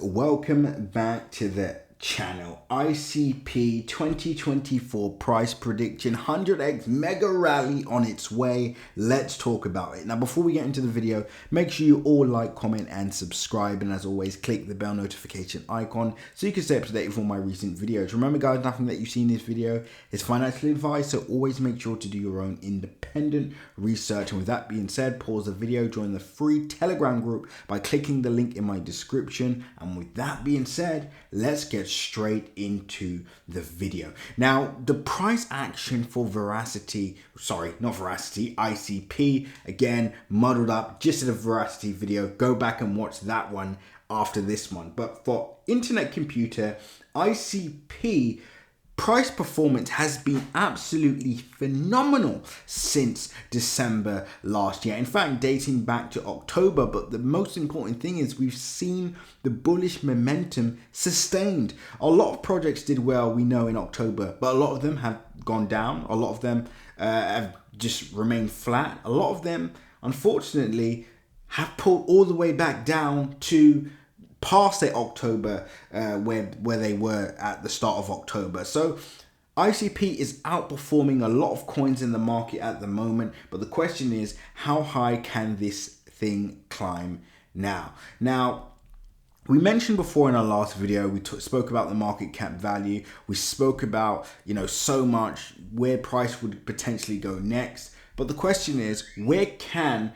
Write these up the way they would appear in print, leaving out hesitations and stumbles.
Welcome back to the channel. ICP 2024 price prediction, 100x mega rally on its way. Let's talk about it. Now, before we get into the video, make sure you all like, comment, and subscribe. And as always, click the bell notification icon so you can stay up to date with all my recent videos. Remember, guys, nothing that you see in this video is financial advice, so always make sure to do your own independent research. And with that being said, pause the video, join the free Telegram group by clicking the link in my description. And with that being said, let's get straight into the video. Now, the price action for ICP, again, muddled up, just in a Veracity video. Go back and watch that one after this one. But for Internet Computer, ICP price performance has been absolutely phenomenal since December last year. In fact, dating back to October. But the most important thing is we've seen the bullish momentum sustained. A lot of projects did well, we know, in October, but a lot of them have gone down. A lot of them have just remained flat. A lot of them, unfortunately, have pulled all the way back down to past their October where they were at the start of October. So ICP is outperforming a lot of coins in the market at the moment, but the question is, how high can this thing climb now? We mentioned before in our last video, we spoke about the market cap value. We spoke about, so much where price would potentially go next. But the question is, where can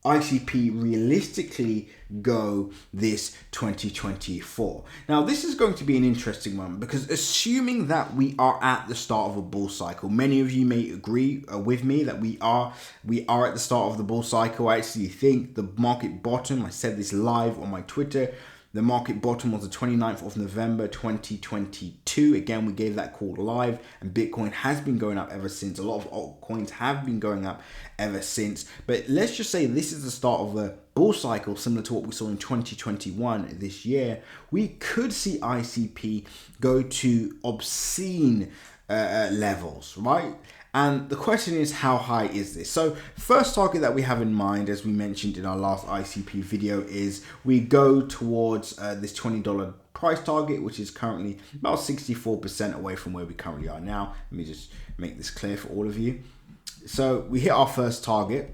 ICP realistically go this 2024? Now, this is going to be an interesting one because assuming that we are at the start of a bull cycle, many of you may agree with me that we are at the start of the bull cycle. I actually think the market bottom, I said this live on my Twitter, the market bottom was the 29th of November 2022. Again, we gave that call live, and Bitcoin has been going up ever since. A lot of altcoins have been going up ever since. But let's just say this is the start of a bull cycle similar to what we saw in 2021 this year. We could see ICP go to obscene levels, right? And the question is, how high is this? So first target that we have in mind, as we mentioned in our last ICP video, is we go towards this $20 price target, which is currently about 64% away from where we currently are now. Let me just make this clear for all of you. So we hit our first target,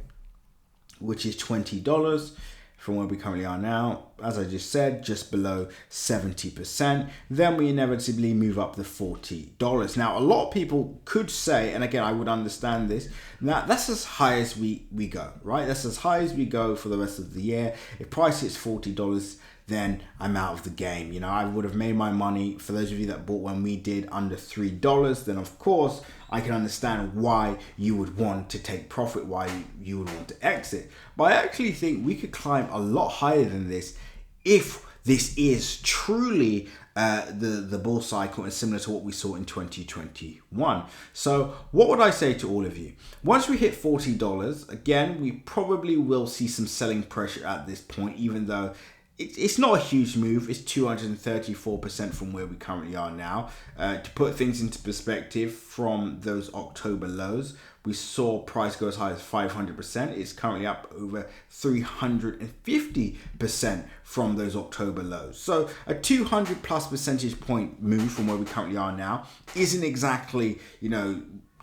which is $20 from where we currently are now. As I just said, just below 70%. Then we inevitably move up to $40. Now, a lot of people could say, and again, I would understand this, that that's as high as we go, right? That's as high as we go for the rest of the year. If price hits $40, then I'm out of the game. I would have made my money. For those of you that bought when we did under $3, then of course I can understand why you would want to take profit, why you would want to exit. But I actually think we could climb a lot higher than this if this is truly the bull cycle and similar to what we saw in 2021. So what would I say to all of you? Once we hit $40, again, we probably will see some selling pressure at this point, even though it's not a huge move. It's 234% from where we currently are now. To put things into perspective, from those October lows, we saw price go as high as 500%. It's currently up over 350% from those October lows. So a 200 plus percentage point move from where we currently are now isn't exactly,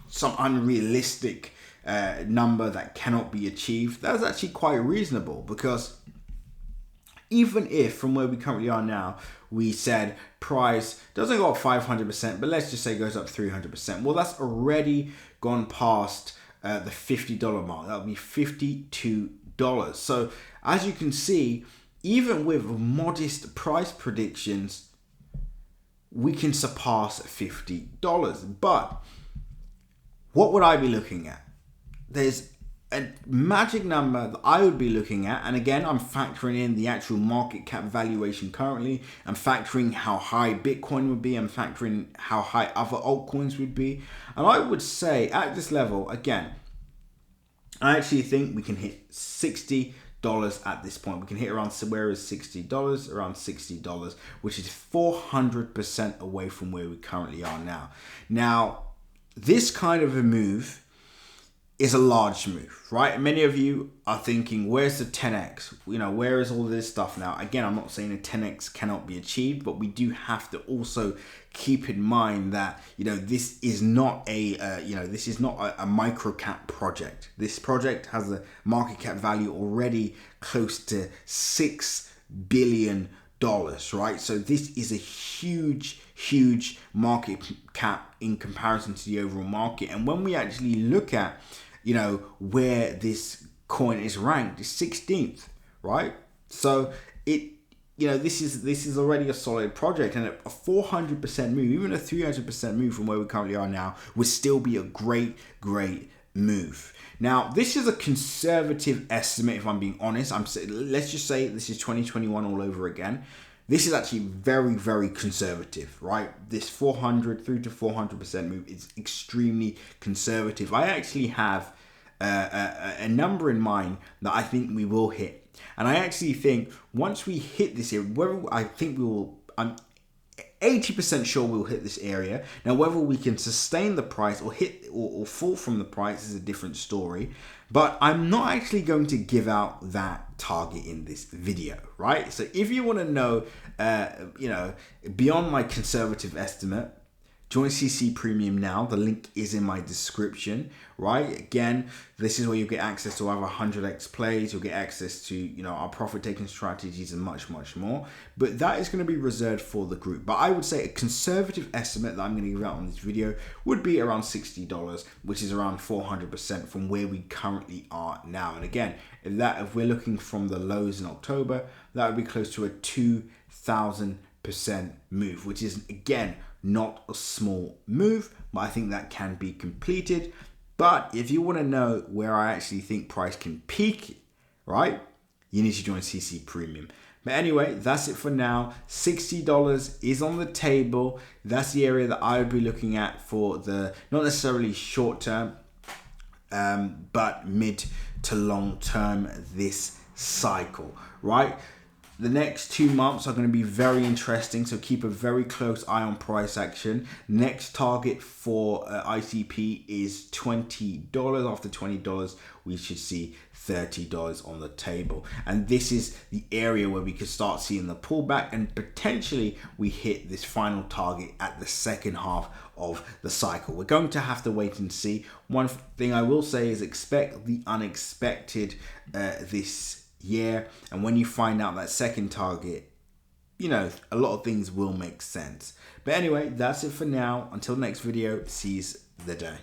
some unrealistic number that cannot be achieved. That's actually quite reasonable, because even if from where we currently are now, we said price doesn't go up 500%, but let's just say goes up 300%. Well, that's already gone past the $50 mark. That would be $52. So as you can see, even with modest price predictions, we can surpass $50. But what would I be looking at? There's a magic number that I would be looking at, and again, I'm factoring in the actual market cap valuation currently. I'm factoring how high Bitcoin would be. I'm factoring how high other altcoins would be. And I would say at this level, again, I actually think we can hit $60 at this point. We can hit around, where is $60? Around $60, which is 400% away from where we currently are now. Now, this kind of a move is a large move, right? Many of you are thinking, where's the 10x? You know, where is all this stuff now? Again, I'm not saying a 10x cannot be achieved, but we do have to also keep in mind that, you know, this is not a micro cap project. This project has a market cap value already close to $6 billion, right? So this is a huge market cap in comparison to the overall market. And when we actually look at, you know, where this coin is ranked, it's 16th, right? So it, you know, this is already a solid project, and a 400% move, even a 300% move from where we currently are now, would still be a great move. Now, this is a conservative estimate, if I'm being honest. Let's just say this is 2021 all over again. This is actually very conservative, right? This 3 to 400% move is extremely conservative. I actually have a number in mind that I think we will hit. And I actually think once we hit this area, I'm 80% sure we'll hit this area. Now, whether we can sustain the price or hit or fall from the price is a different story. But I'm not actually going to give out that target in this video, right? So if you want to know, you know, beyond my conservative estimate, join CC Premium now. The link is in my description, right? Again, this is where you get access to over 100x plays. You'll get access to, you know, our profit taking strategies and much more. But that is going to be reserved for the group. But I would say a conservative estimate that I'm going to give out on this video would be around $60, which is around 400% from where we currently are now. And again, if we're looking from the lows in October, that would be close to a 2,000% move, which is, again, not a small move, but I think that can be completed. But if you want to know where I actually think price can peak, right, you need to join CC Premium. But anyway, that's it for now. $60 is on the table. That's the area that I would be looking at for the, not necessarily short term, but mid to long term this cycle, right? The next 2 months are going to be very interesting, so keep a very close eye on price action. Next target for ICP is $20. After $20, we should see $30 on the table. And this is the area where we could start seeing the pullback, and potentially we hit this final target at the second half of the cycle. We're going to have to wait and see. One thing I will say is expect the unexpected this year, and when you find out that second target, you know, a lot of things will make sense. But anyway, that's it for now. Until next video, seize the day.